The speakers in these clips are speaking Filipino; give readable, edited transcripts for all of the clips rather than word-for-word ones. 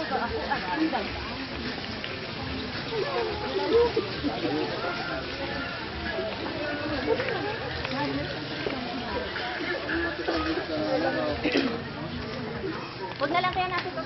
Huwag na lang kaya natin ito.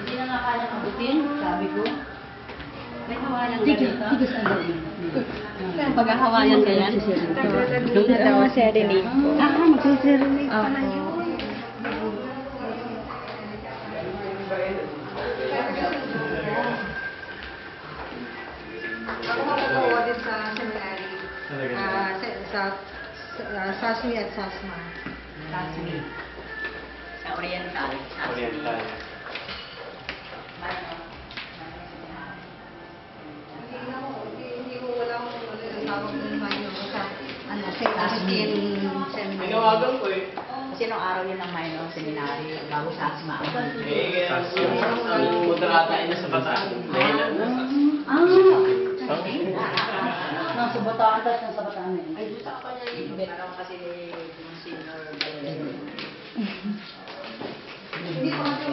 Hindi na nga kaya mabutin, sabi ko. May hawayan ganito. Tigas ang loob. Pag-hawayan ka yan. Doon na daw serenade po. Magsiserenade Opo. Ako makakawa din sa seminary. Sasmi at Sasma. Sasmi. Sa Oriental. Oriental. Hindi ko wala akong tawag ng minor sa Augustine Seminary. Tinawagan ko eh. Kasi nung araw yun ang minor seminary bago Sasma. Eh, ang moderatain na sa bataan. Nasa Bataan, tapos nasa Bataan na yun. Ay, sa kanya yun. Parang kasi yung senior. Hindi ko kasi